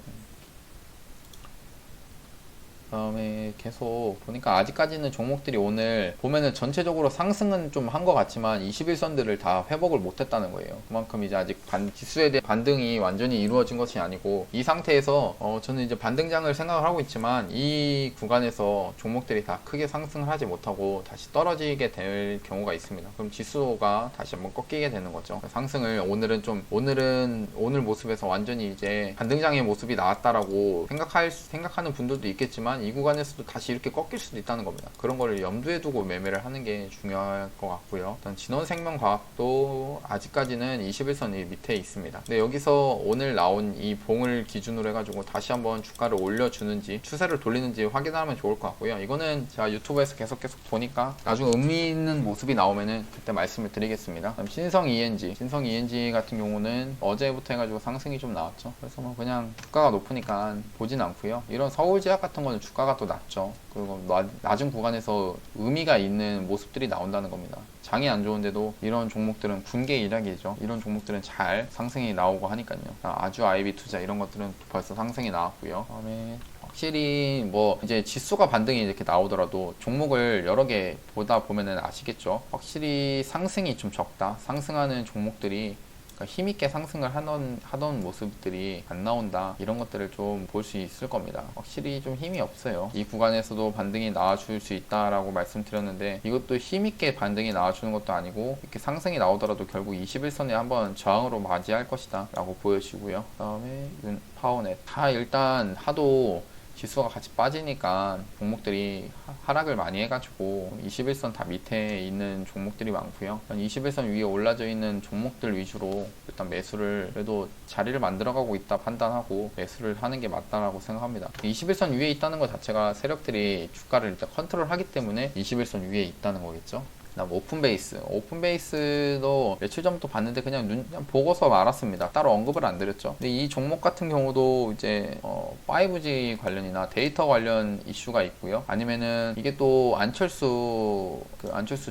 [SPEAKER 1] 그다음에 계속 보니까 아직까지는 종목들이 오늘 보면은 전체적으로 상승은 좀 한 것 같지만 21선들을 다 회복을 못했다는 거예요. 그만큼 이제 아직 지수에 대한 반등이 완전히 이루어진 것이 아니고 이 상태에서 저는 이제 반등장을 생각을 하고 있지만 이 구간에서 종목들이 다 크게 상승을 하지 못하고 다시 떨어지게 될 경우가 있습니다. 그럼 지수가 다시 한번 꺾이게 되는 거죠. 상승을 오늘 모습에서 완전히 이제 반등장의 모습이 나왔다라고 생각하는 분들도 있겠지만 이 구간에서도 다시 이렇게 꺾일 수도 있다는 겁니다. 그런 거를 염두에 두고 매매를 하는 게 중요할 것 같고요. 일단 진원생명과학도 아직까지는 21선 밑에 있습니다. 근데 여기서 오늘 나온 이 봉을 기준으로 해가지고 다시 한번 주가를 올려주는지 추세를 돌리는지 확인하면 좋을 것 같고요. 이거는 제가 유튜브에서 계속 보니까 나중에 의미 있는 모습이 나오면은 그때 말씀을 드리겠습니다. 그다음 신성 ENG 같은 경우는 어제부터 해가지고 상승이 좀 나왔죠. 그래서 뭐 그냥 주가가 높으니까 보진 않고요. 이런 서울제약 같은 거는 주가가 또 낮죠. 그리고 낮은 구간에서 의미가 있는 모습들이 나온다는 겁니다. 장이 안 좋은데도 이런 종목들은 군계 일약이죠. 이런 종목들은 잘 상승이 나오고 하니까요. 아주 IB 투자 이런 것들은 벌써 상승이 나왔고요. 그다음에 확실히 뭐 이제 지수가 반등이 이렇게 나오더라도 종목을 여러 개 보다 보면은 아시겠죠. 확실히 상승이 좀 적다. 상승하는 종목들이 힘있게 상승을 하던 모습들이 안 나온다, 이런 것들을 좀 볼 수 있을 겁니다. 확실히 좀 힘이 없어요. 이 구간에서도 반등이 나와줄 수 있다라고 말씀드렸는데 이것도 힘있게 반등이 나와주는 것도 아니고 이렇게 상승이 나오더라도 결국 21선에 한번 저항으로 맞이할 것이다 라고 보여지고요. 그 다음에 파워넷 다 일단 하도 지수가 같이 빠지니까 종목들이 하락을 많이 해가지고 21선 다 밑에 있는 종목들이 많고요. 21선 위에 올라져 있는 종목들 위주로 일단 매수를 그래도 자리를 만들어가고 있다 판단하고 매수를 하는 게 맞다라고 생각합니다. 21선 위에 있다는 것 자체가 세력들이 주가를 일단 컨트롤하기 때문에 21선 위에 있다는 거겠죠. 그다음 오픈베이스도 며칠 전부터 봤는데 그냥 보고서 말았습니다. 따로 언급을 안 드렸죠. 근데 이 종목 같은 경우도 이제 5G 관련이나 데이터 관련 이슈가 있고요. 아니면은 이게 또 안철수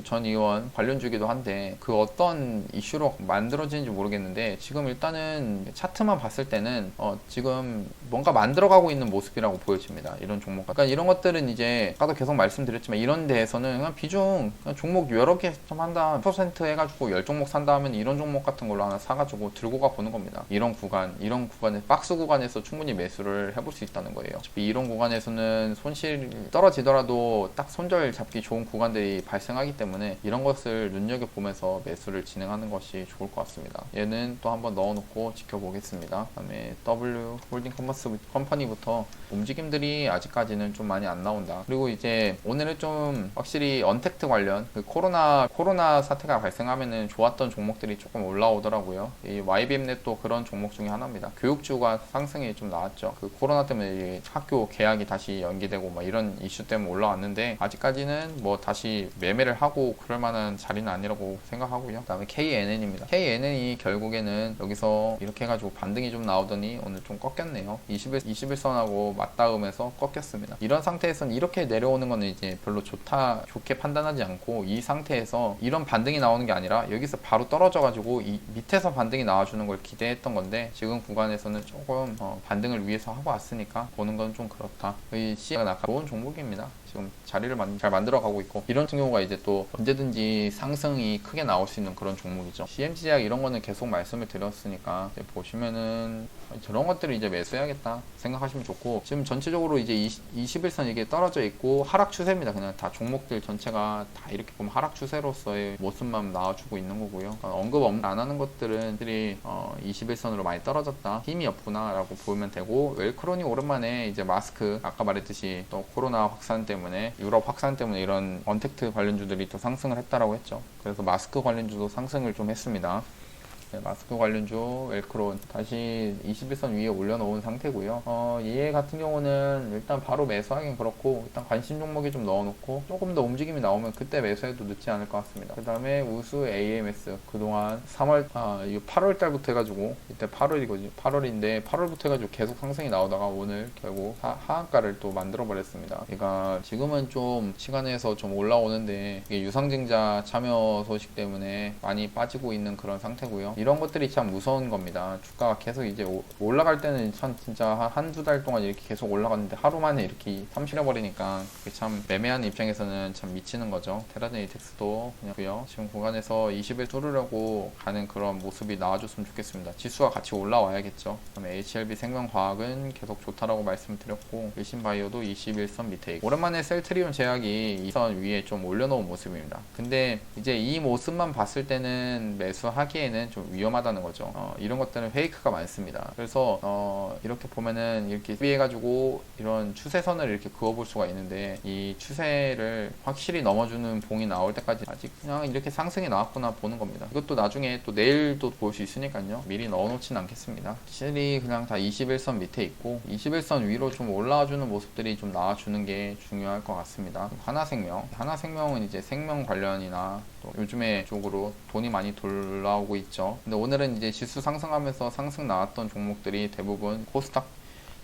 [SPEAKER 1] 전 의원 관련주기도 한데 그 어떤 이슈로 만들어지는지 모르겠는데 지금 일단은 차트만 봤을 때는 지금 뭔가 만들어가고 있는 모습이라고 보여집니다. 이런 종목. 그러니까 이런 것들은 이제 아까도 계속 말씀드렸지만 이런 데에서는 그냥 그냥 종목 여러 개 좀 한다 퍼센트 해가지고 10종목 산다 하면 이런 종목 같은 걸로 하나 사가지고 들고 가 보는 겁니다. 이런 구간에 박스 구간에서 충분히 매수를 해볼 수 있다는 거예요. 어차피 이런 구간에서는 손실 떨어지더라도 딱 손절 잡기 좋은 구간들이 발생하기 때문에 이런 것을 눈여겨보면서 매수를 진행하는 것이 좋을 것 같습니다. 얘는 또 한번 넣어놓고 지켜보겠습니다. 그 다음에 W 홀딩 컴퍼니부터 움직임들이 아직까지는 좀 많이 안 나온다. 그리고 이제 오늘은 좀 확실히 언택트 관련 코로나 사태가 발생하면은 좋았던 종목들이 조금 올라오더라고요. 이 YBM넷도 그런 종목 중에 하나입니다. 교육주가 상승이 좀 나왔죠. 그 코로나 때문에 학교 개학이 다시 연기되고 막 이런 이슈 때문에 올라왔는데 아직까지는 뭐 다시 매매를 하고 그럴 만한 자리는 아니라고 생각하고요. 그 다음에 KNN입니다. KNN이 결국에는 여기서 이렇게 해가지고 반등이 좀 나오더니 오늘 좀 꺾였네요. 21선하고 맞닿으면서 꺾였습니다. 이런 상태에서는 이렇게 내려오는 거는 이제 별로 좋게 판단하지 않고 이 상태에서 이런 반등이 나오는 게 아니라 여기서 바로 떨어져가지고 이 밑에서 반등이 나와주는 걸 기대했던 건데 지금 구간에서는 조금 반등을 위해서 하고 왔으니까 보는 건 좀 그렇다. 이 CM가 좋은 종목입니다. 지금 자리를 잘 만들어가고 있고 이런 경우가 이제 또 언제든지 상승이 크게 나올 수 있는 그런 종목이죠. CM제약 이런 거는 계속 말씀을 드렸으니까 이제 보시면은 저런 것들을 이제 매수해야겠다 생각하시면 좋고 지금 전체적으로 이제 21선 이게 떨어져 있고 하락 추세입니다. 그냥 다 종목들 전체가 다 이렇게 보면 하락 추세로서의 모습만 나와주고 있는 거고요. 언급 안 하는 것들은 21선으로 많이 떨어졌다, 힘이 없구나 라고 보면 되고, 웰크론이 오랜만에 이제 마스크 아까 말했듯이 또 코로나 확산 때문에 유럽 확산 때문에 이런 언택트 관련주들이 또 상승을 했다라고 했죠. 그래서 마스크 관련주도 상승을 좀 했습니다. 네, 마스크 관련주 웰크론 다시 21선 위에 올려놓은 상태고요. 얘 같은 경우는 일단 바로 매수하긴 그렇고 일단 관심 종목에 좀 넣어놓고 조금 더 움직임이 나오면 그때 매수해도 늦지 않을 것 같습니다. 그 다음에 우수 AMS 그동안 8월 달부터 해가지고 이때 8월인데 8월부터 해가지고 계속 상승이 나오다가 오늘 결국 하한가를 또 만들어 버렸습니다. 그러니까 지금은 좀 시간에서 좀 올라오는데 이게 유상증자 참여 소식 때문에 많이 빠지고 있는 그런 상태고요. 이런 것들이 참 무서운 겁니다. 주가가 계속 이제 올라갈 때는 참 진짜 한두 달 동안 이렇게 계속 올라갔는데 하루 만에 이렇게 삼실해버리니까 그게 참 매매하는 입장에서는 참 미치는 거죠. 테라젠 이텍스도 그냥고요. 지금 구간에서 20을 뚫으려고 가는 그런 모습이 나와줬으면 좋겠습니다. 지수가 같이 올라와야겠죠. 그다음에 HLB 생명과학은 계속 좋다라고 말씀드렸고, 일신바이오도 21선 밑에 있고, 오랜만에 셀트리온 제약이 2선 위에 좀 올려놓은 모습입니다. 근데 이제 이 모습만 봤을 때는 매수하기에는 좀 위험하다는 거죠. 이런 것들은 페이크가 많습니다. 그래서 이렇게 보면은 이렇게 비해가지고 이런 추세선을 이렇게 그어볼 수가 있는데, 이 추세를 확실히 넘어주는 봉이 나올 때까지 아직 그냥 이렇게 상승이 나왔구나 보는 겁니다. 이것도 나중에 또 내일도 볼 수 있으니까요. 미리 넣어놓진 않겠습니다. 확실히 그냥 다 21선 밑에 있고 21선 위로 좀 올라와주는 모습들이 좀 나와주는 게 중요할 것 같습니다. 하나생명은 이제 생명 관련이나 또 요즘에 쪽으로 돈이 많이 돌아오고 있죠. 근데 오늘은 이제 지수 상승하면서 상승 나왔던 종목들이 대부분 코스닥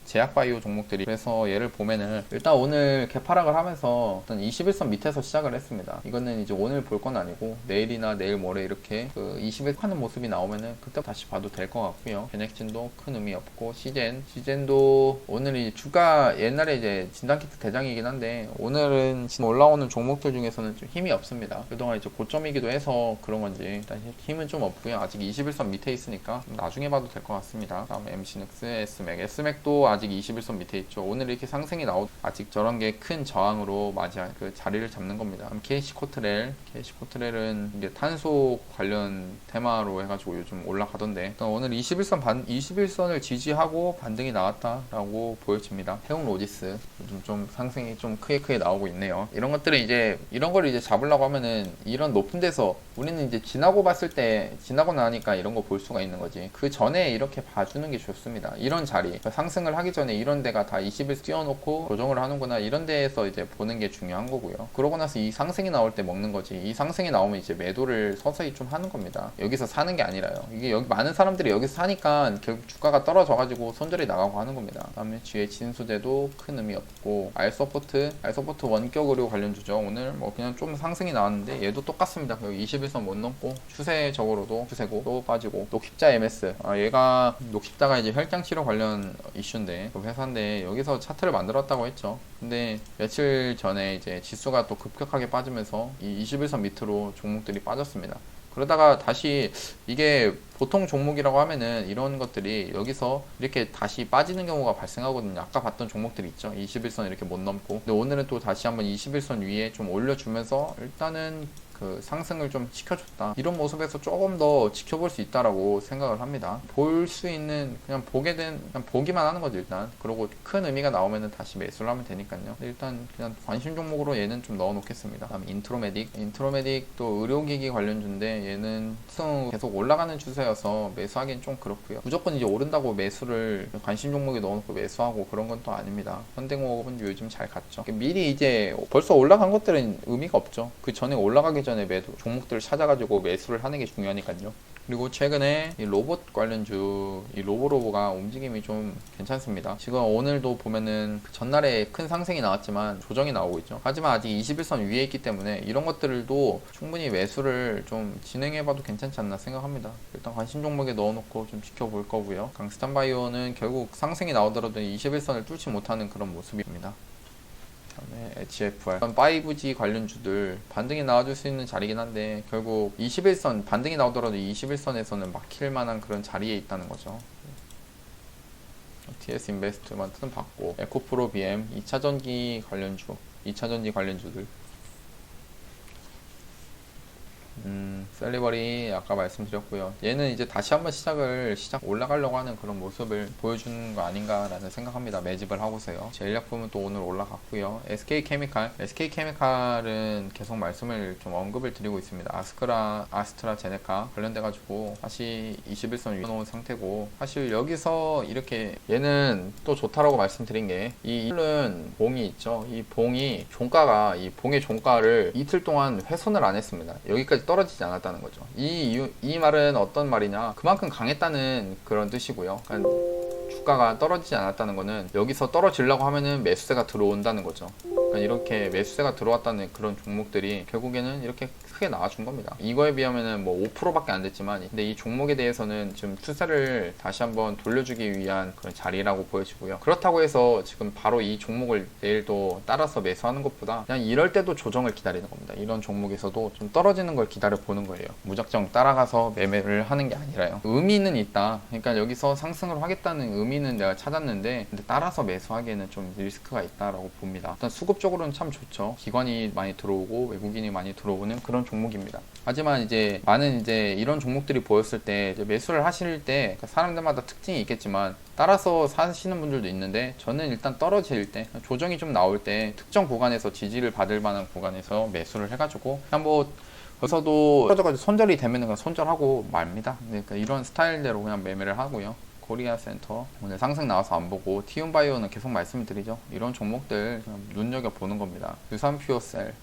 [SPEAKER 1] 제약바이오 종목들이, 그래서 얘를 보면은 일단 오늘 개파락을 하면서 일단 21선 밑에서 시작을 했습니다. 이거는 이제 오늘 볼 건 아니고 내일이나 내일 모레 이렇게 그 21 하는 모습이 나오면은 그때 다시 봐도 될 것 같고요. 베넥진도 큰 의미 없고, 시젠도 오늘이 주가 옛날에 이제 진단키트 대장이긴 한데 오늘은 지금 올라오는 종목들 중에서는 좀 힘이 없습니다. 그동안 이제 고점이기도 해서 그런 건지 일단 힘은 좀 없고요. 아직 21선 밑에 있으니까 나중에 봐도 될 것 같습니다. 다음에 MC넥스, S맥도 아직 21선 밑에 있죠. 오늘 이렇게 상승이 아직 저런 게 큰 저항으로 맞이할 그 자리를 잡는 겁니다. KC코트렐은 이제 탄소 관련 테마로 해가지고 요즘 올라가던데, 오늘 21선을 지지하고 반등이 나왔다라고 보여집니다. 해운로지스 요즘 좀 상승이 좀 크게 나오고 있네요. 이런 것들은 이제 이런 걸 이제 잡으려고 하면은 이런 높은 데서 우리는 이제 지나고 나니까 이런 거 볼 수가 있는 거지. 그 전에 이렇게 봐주는 게 좋습니다. 이런 자리, 상승을 하기 전에 이런 데가 다 20일 띄워놓고 조정을 하는구나, 이런 데에서 이제 보는 게 중요한 거고요. 그러고 나서 이 상승이 나올 때 먹는 거지. 이 상승이 나오면 이제 매도를 서서히 좀 하는 겁니다. 여기서 사는 게 아니라요. 이게 여기 많은 사람들이 여기서 사니까 결국 주가가 떨어져가지고 손절이 나가고 하는 겁니다. 그다음에 GH 신소재도 큰 의미 없고, 알서포트 원격 의료 관련주죠. 오늘 뭐 그냥 좀 상승이 나왔는데 얘도 똑같습니다. 여기 21선 못 넘고 추세적으로도 추세고 또 빠지고. 녹십자 MS, 얘가 녹십자가 이제 혈장 치료 관련 이슈인데 그 회사인데 여기서 차트를 만들었다고 했죠. 근데 며칠 전에 이제 지수가 또 급격하게 빠지면서 이 21선 밑으로 종목들이 빠졌습니다. 그러다가 다시, 이게 보통 종목이라고 하면은 이런 것들이 여기서 이렇게 다시 빠지는 경우가 발생하거든요. 아까 봤던 종목들이 있죠. 21선 이렇게 못 넘고. 근데 오늘은 또 다시 한번 21선 위에 좀 올려주면서 일단은 그 상승을 좀 시켜줬다, 이런 모습에서 조금 더 지켜볼 수 있다라고 생각을 합니다. 볼 수 있는, 그냥 보기만 하는 거죠 일단. 그리고 큰 의미가 나오면은 다시 매수를 하면 되니까요. 일단 그냥 관심 종목으로 얘는 좀 넣어 놓겠습니다. 다음 인트로메딕도 의료기기 관련주인데 얘는 계속 올라가는 추세여서 매수하기엔 좀 그렇고요. 무조건 이제 오른다고 매수를 관심 종목에 넣어놓고 매수하고 그런 건 또 아닙니다. 현대공업은 요즘 잘 갔죠. 미리 이제 벌써 올라간 것들은 의미가 없죠. 그 전에 올라가기 전에 매도 종목들을 찾아가지고 매수를 하는 게 중요하니까요. 그리고 최근에 이 로봇 관련주, 이 로보가 움직임이 좀 괜찮습니다. 지금 오늘도 보면은 전날에 큰 상승이 나왔지만 조정이 나오고 있죠. 하지만 아직 21선 위에 있기 때문에 이런 것들도 충분히 매수를 좀 진행해봐도 괜찮지 않나 생각합니다. 일단 관심 종목에 넣어놓고 좀 지켜볼 거고요. 강스탄바이오는 결국 상승이 나오더라도 21선을 뚫지 못하는 그런 모습입니다. 그다음에 HFR, 5G 관련주들 반등이 나와줄 수 있는 자리긴 한데 결국 21선 반등이 나오더라도 21선에서는 막힐 만한 그런 자리에 있다는 거죠. TS 인베스트먼트는 받고, 에코프로 BM 2차전지 관련주들, 셀리버리 아까 말씀드렸고요. 얘는 이제 다시 한번 올라가려고 하는 그런 모습을 보여주는 거 아닌가라는 생각합니다. 매집을 하고서요. 제일약품은 또 오늘 올라갔고요. SK케미칼은 계속 말씀을 좀 언급을 드리고 있습니다. 아스트라제네카 관련돼가지고 다시 21선 위에 놓은 상태고, 사실 여기서 이렇게 얘는 또 좋다라고 말씀드린 게, 이 봉이 있죠. 이 봉의 종가를 이틀 동안 훼손을 안 했습니다. 여기까지 떨어지지 않았다는 거죠. 이 말은 어떤 말이냐, 그만큼 강했다는 그런 뜻이고요. 그러니까 주가가 떨어지지 않았다는 거는 여기서 떨어지려고 하면은 매수세가 들어온다는 거죠. 그러니까 이렇게 매수세가 들어왔다는 그런 종목들이 결국에는 이렇게 크게 나와준 겁니다. 이거에 비하면은 뭐 5%밖에 안 됐지만, 근데 이 종목에 대해서는 지금 추세를 다시 한번 돌려주기 위한 그런 자리라고 보여지고요. 그렇다고 해서 지금 바로 이 종목을 내일도 따라서 매수하는 것보다 그냥 이럴 때도 조정을 기다리는 겁니다. 이런 종목에서도 좀 떨어지는 걸 기다려 보는 거예요. 무작정 따라가서 매매를 하는 게 아니라요. 의미는 있다. 그러니까 여기서 상승을 하겠다는 의미는 내가 찾았는데, 근데 따라서 매수하기에는 좀 리스크가 있다라고 봅니다. 일단 수급적으로는 참 좋죠. 기관이 많이 들어오고 외국인이 많이 들어오는 그런 종목입니다. 하지만 이제 많은 이제 이런 종목들이 보였을 때 이제 매수를 하실 때 사람들마다 특징이 있겠지만 따라서 사시는 분들도 있는데, 저는 일단 떨어질 때 조정이 좀 나올 때 특정 구간에서 지지를 받을 만한 구간에서 매수를 해가지고 그냥 뭐 거기서도 떨어져가지고 손절이 되면은 그냥 손절하고 말입니다. 그러니까 이런 스타일대로 그냥 매매를 하고요. 코리아센터 오늘 상승 나와서 안 보고, 티움바이오는 계속 말씀드리죠. 이런 종목들 그냥 눈여겨보는 겁니다. 두산퓨어셀,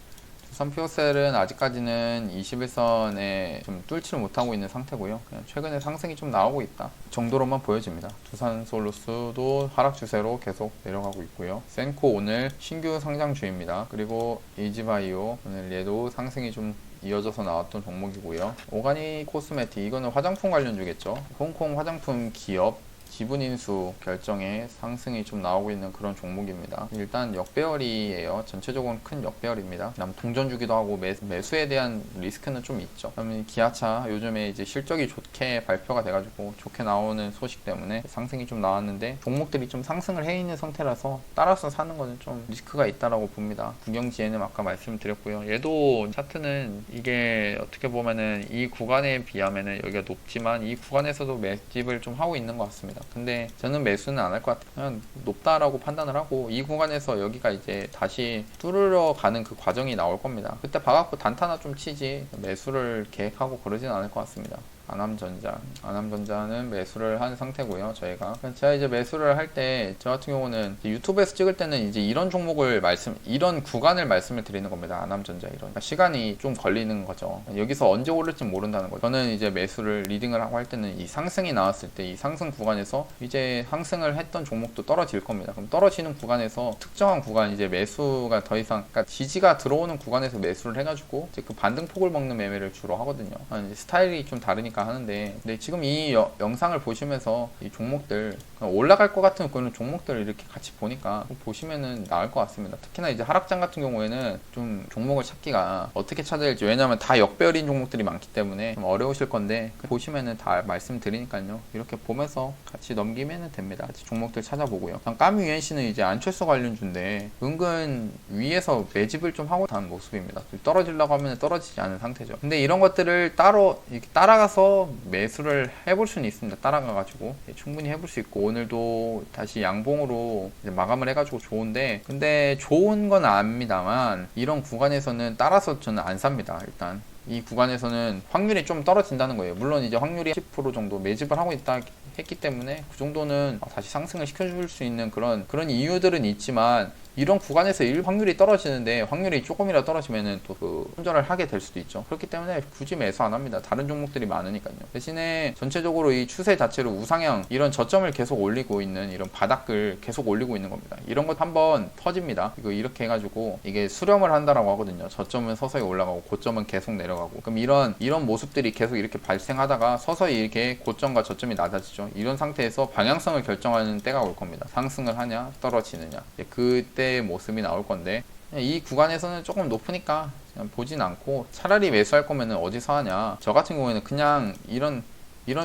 [SPEAKER 1] 두산퓨어셀은 아직까지는 21선에 좀 뚫지를 못하고 있는 상태고요. 그냥 최근에 상승이 좀 나오고 있다 정도로만 보여집니다. 두산솔루스도 하락 추세로 계속 내려가고 있고요. 센코 오늘 신규 상장주입니다. 그리고 이지바이오 오늘 얘도 상승이 좀 이어져서 나왔던 종목이고요. 오가닉 코스메틱, 이거는 화장품 관련주겠죠. 홍콩 화장품 기업 지분인수 결정에 상승이 좀 나오고 있는 그런 종목입니다. 일단 역배열이에요. 전체적으로는 큰 역배열입니다. 그다음 동전주기도 하고 매수에 대한 리스크는 좀 있죠. 그다음에 기아차 요즘에 이제 실적이 좋게 발표가 돼가지고 좋게 나오는 소식 때문에 상승이 좀 나왔는데, 종목들이 좀 상승을 해 있는 상태라서 따라서 사는 거는 좀 리스크가 있다라고 봅니다. 국영지에는 아까 말씀드렸고요. 얘도 차트는 이게 어떻게 보면은 이 구간에 비하면은 여기가 높지만 이 구간에서도 매집을 좀 하고 있는 것 같습니다. 근데 저는 매수는 안 할 것 같아요. 그냥 높다라고 판단을 하고 이 구간에서 여기가 이제 다시 뚫으러 가는 그 과정이 나올 겁니다. 그때 봐갖고 단타나 좀 치지 매수를 계획하고 그러진 않을 것 같습니다. 안암전자는 매수를 한 상태고요. 제가 이제 매수를 할 때 저 같은 경우는 유튜브에서 찍을 때는 이제 이런 종목을 이런 구간을 말씀을 드리는 겁니다. 안암전자 이런 그러니까 시간이 좀 걸리는 거죠. 여기서 언제 오를지 모른다는 거죠. 저는 이제 매수를 리딩을 하고 할 때는 이 상승이 나왔을 때 이 상승 구간에서 이제 상승을 했던 종목도 떨어질 겁니다. 그럼 떨어지는 구간에서 특정한 구간 이제 매수가 더 이상 그러니까 지지가 들어오는 구간에서 매수를 해가지고 이제 그 반등폭을 먹는 매매를 주로 하거든요. 이제 스타일이 좀 다르니까 하는데, 근데 지금 이 영상을 보시면서 이 종목들 올라갈 것 같은 그런 종목들을 이렇게 같이 보니까 보시면은 나을 것 같습니다. 특히나 이제 하락장 같은 경우에는 좀 종목을 찾기가 어떻게 찾아야 될지, 왜냐하면 다 역배열인 종목들이 많기 때문에 좀 어려우실 건데 보시면은 다 말씀드리니까요. 이렇게 보면서 같이 넘기면 됩니다. 같이 종목들 찾아보고요. 까미 UNC는 이제 안철수 관련주인데 은근 위에서 매집을 좀 하고 다는 모습입니다. 떨어지려고 하면 떨어지지 않은 상태죠. 근데 이런 것들을 따로 이렇게 따라가서 매수를 해볼 수는 있습니다. 따라가가지고 충분히 해볼 수 있고, 오늘도 다시 양봉으로 이제 마감을 해가지고 좋은데, 근데 좋은 건 압니다만 이런 구간에서는 따라서 저는 안 삽니다. 일단 이 구간에서는 확률이 좀 떨어진다는 거예요. 물론 이제 확률이 10% 정도 매집을 하고 있다 했기 때문에 그 정도는 다시 상승을 시켜줄 수 있는 그런 이유들은 있지만, 이런 구간에서 확률이 떨어지는데 확률이 조금이라도 떨어지면은 또 그 손절을 하게 될 수도 있죠. 그렇기 때문에 굳이 매수 안 합니다. 다른 종목들이 많으니까요. 대신에 전체적으로 이 추세 자체로 우상향, 이런 저점을 계속 올리고 있는 이런 바닥을 계속 올리고 있는 겁니다. 이런 것 한번 터집니다. 이거 이렇게 해가지고 이게 수렴을 한다라고 하거든요. 저점은 서서히 올라가고 고점은 계속 내려가고, 그럼 이런 모습들이 계속 이렇게 발생하다가 서서히 이렇게 고점과 저점이 낮아지죠. 이런 상태에서 방향성을 결정하는 때가 올 겁니다. 상승을 하냐 떨어지느냐, 그때 모습이 나올 건데, 이 구간에서는 조금 높으니까 그냥 보진 않고, 차라리 매수할 거면 어디서 하냐, 저 같은 경우에는 그냥 이런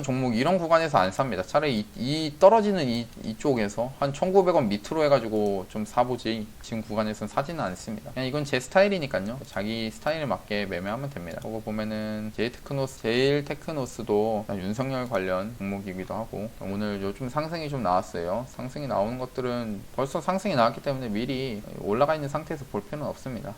[SPEAKER 1] 종목 이런 구간에서 안 삽니다. 차라리 이 떨어지는 이쪽에서 한 1900원 밑으로 해가지고 좀 사보지, 지금 구간에서는 사지는 않습니다. 그냥 이건 제 스타일이니까요. 자기 스타일에 맞게 매매하면 됩니다. 그거 보면은 제일테크노스도 윤석열 관련 종목이기도 하고, 오늘 요즘 상승이 좀 나왔어요. 상승이 나오는 것들은 벌써 상승이 나왔기 때문에 미리 올라가 있는 상태에서 볼 필요는 없습니다.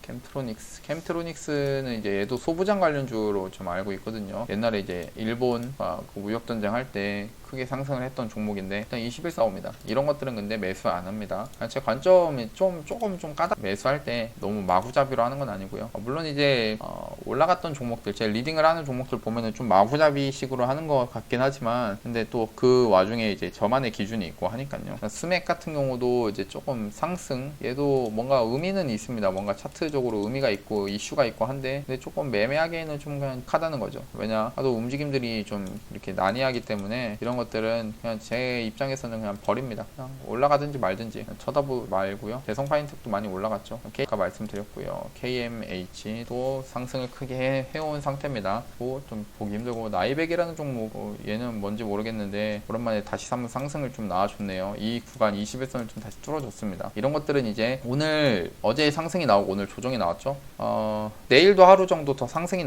[SPEAKER 1] 캠트로닉스는 이제 얘도 소부장 관련주로 좀 알고 있거든요. 옛날에 이제 일본 그 무역전쟁 할 때 크게 상승을 했던 종목인데 일단 21선 나옵니다. 이런 것들은 근데 매수 안 합니다. 제 관점이 조금 매수할 때 너무 마구잡이로 하는 건 아니고요. 물론 이제 올라갔던 종목들, 제 리딩을 하는 종목들 보면은 좀 마구잡이 식으로 하는 것 같긴 하지만 근데 또 그 와중에 이제 저만의 기준이 있고 하니까요. 스맥 같은 경우도 이제 조금 상승, 얘도 뭔가 의미는 있습니다. 뭔가 차트적으로 의미가 있고 이슈가 있고 한데 근데 조금 매매하기에는 좀 그냥 하다는 거죠. 왜냐 하도 움직임들이 좀 이렇게 난해하기 때문에 이런 것들은 그냥 제 입장에서는 그냥 버립니다. 그냥 올라가든지 말든지 쳐다보고 말고요. 대성 파인텍도 많이 올라갔죠. 아까 말씀드렸고요. KMH도 상승을 크게 해온 상태입니다. 좀 보기 힘들고 나이백이라는 종목 얘는 뭔지 모르겠는데 오랜만에 다시 한번 상승을 좀 나와줬네요. 이 구간 21선을 좀 다시 뚫어줬습니다. 이런 것들은 이제 오늘 어제 상승이 나오고 오늘 조정이 나왔죠. 내일도 하루 정도 더 상승이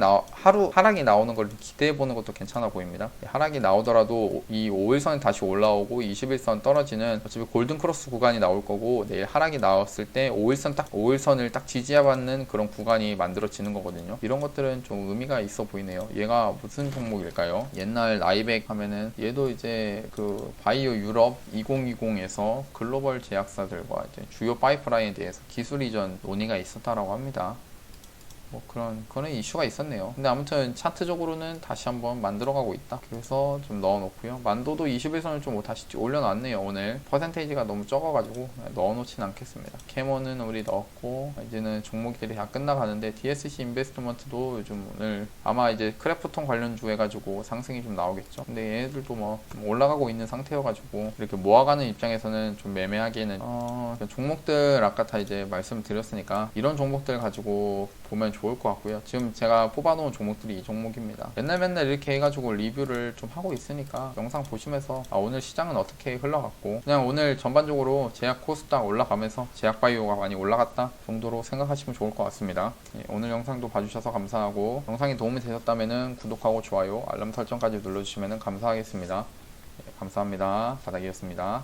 [SPEAKER 1] 하락이 나오는 걸 기대해 보는 것도 괜찮아 보입니다. 하락이 나오더라도 이 5일선이 다시 올라오고 21선 떨어지는 어차피 골든 크로스 구간이 나올 거고 내일 하락이 나왔을 때 5일선을 딱 지지해받는 그런 구간이 만들어지는 거거든요. 이런 것들은 좀 의미가 있어 보이네요. 얘가 무슨 종목일까요? 옛날 나이백 하면은 얘도 이제 그 바이오 유럽 2020에서 글로벌 제약사들과 이제 주요 파이프라인에 대해서 기술 이전 논의가 있었다라고 합니다. 그런 이슈가 있었네요. 근데 아무튼 차트적으로는 다시 한번 만들어가고 있다. 그래서 좀 넣어놓고요. 만도도 21선을 좀 다시 올려놨네요. 오늘 퍼센테이지가 너무 적어가지고 넣어놓진 않겠습니다. 캐모는 우리 넣었고 이제는 종목들이 다 끝나가는데 DSC 인베스트먼트도 요즘 오늘 아마 이제 크래프톤 관련주 해가지고 상승이 좀 나오겠죠. 근데 얘네들도 뭐 올라가고 있는 상태여가지고 이렇게 모아가는 입장에서는 좀 매매하기에는 종목들 아까 다 이제 말씀드렸으니까 이런 종목들 가지고 보면 좋을 것 같고요. 지금 제가 뽑아놓은 종목들이 이 종목입니다. 맨날 이렇게 해가지고 리뷰를 좀 하고 있으니까 영상 보시면서 오늘 시장은 어떻게 흘러갔고 그냥 오늘 전반적으로 제약 코스닥 올라가면서 제약바이오가 많이 올라갔다 정도로 생각하시면 좋을 것 같습니다. 오늘 영상도 봐주셔서 감사하고 영상이 도움이 되셨다면 구독하고 좋아요 알람 설정까지 눌러주시면 감사하겠습니다. 감사합니다. 바닥이었습니다.